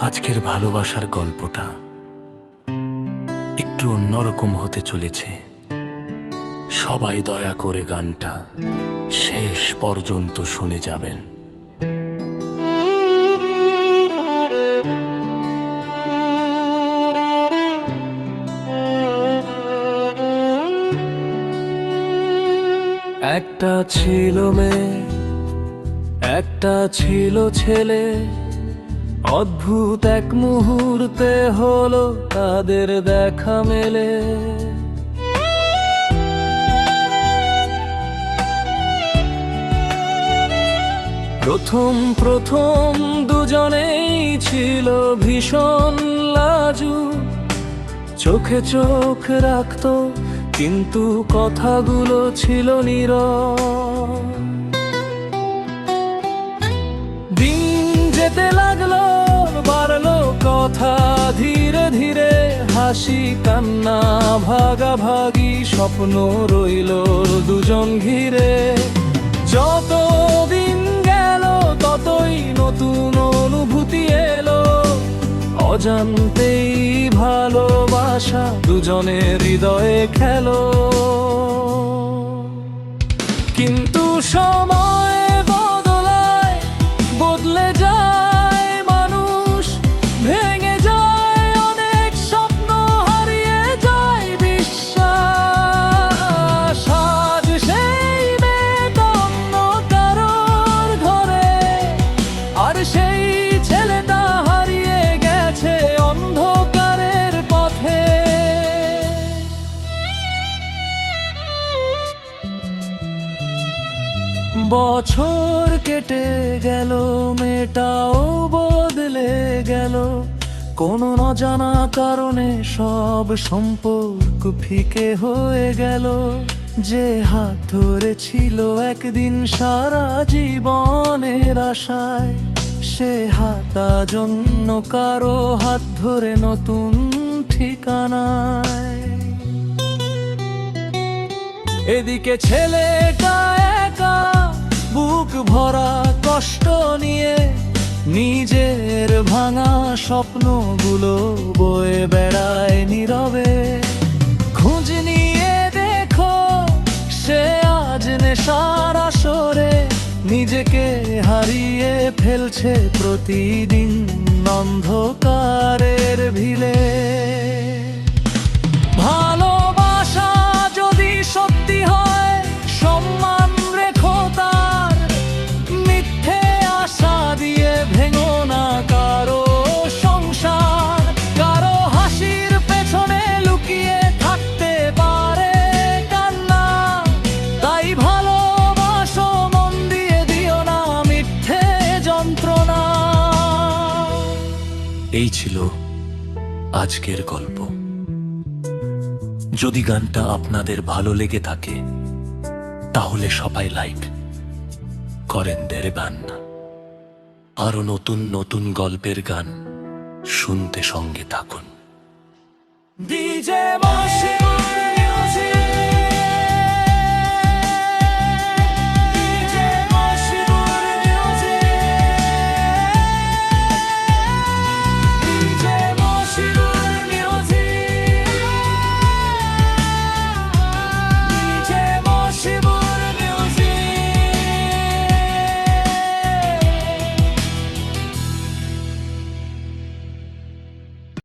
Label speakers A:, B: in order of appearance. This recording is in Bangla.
A: আজকের ভালোবাসার গল্পটা একটু অন্যরকম হতে চলেছে। সবাই দয়া করে গানটা শেষ পর্যন্ত শুনে যাবেন। একটা ছিল মেয়ে, একটা ছিল ছেলে, অদ্ভুত এক মুহূর্তে হলো তাদের দেখা মেলে। প্রথম প্রথম দুজনেই ছিল ভীষণ লাজুক, চোখে চোখ রাখতো কিন্তু কথাগুলো ছিল নীরব। দিন যেতে লাগলো, বাড়লো কথা ধীরে ধীরে, হাসি কান্না ভাগাভাগি, স্বপ্ন রইল দুজন ঘিরে। যত দিন গেল ততই নতুন অনুভূতি এলো, অজান্তেই ভালোবাসা দুজনের হৃদয়ে খেলো। কিন্তু সময় বদলায়, বদলে যায় মানুষ, ভেঙে যায় অনেক স্বপ্ন, হারিয়ে যায় বিশ্বাস। আজ সেই মেয়েটা অন্য কারোর ঘরে, আর সেই ছেলেটা হারিয়ে গেছে অন্ধকারের পথে। বছর কেটে গেল, মেয়েটাও বদলে গেল, কোনো অজানা কারণে সব সম্পর্ক ফিকে হয়ে গেল। যে হাত ধরেছিল একদিন সারা জীবনের আশায়, সে হাত আজ অন্য কারো হাত ধরে নতুন ঠিকানায়। এদিকে ছেলেটা একা, বুক ভরা কষ্ট নিয়ে, নিজের ভাঙা স্বপ্নগুলো বয়ে বেড়ায় নীরবে। খোঁজ নিয়ে দেখো, সে আজ নেশার আসরে নিজেকে হারিয়ে ফেলছে প্রতিদিন অন্ধকারের ভিড়ে। ভালোবাসা যদি সত্যি হয়, সম্মান রেখো তার, মিথ্যে আশা দিয়ে ভেঙো না কারো সংসার। কারো হাসির পেছনে লুকিয়ে থাকতে পারে কান্না, তাই ভালোবাসো মন দিয়ে, দিও না মিথ্যে যন্ত্রণা। এই ছিল আজকের গল্প। যদি গানটা আপনাদের ভালো লেগে থাকে তাহলে সবাই লাইক করেন দেরে গান। আরো নতুন নতুন গল্পের গান শুনতে সঙ্গে থাকুন। DJ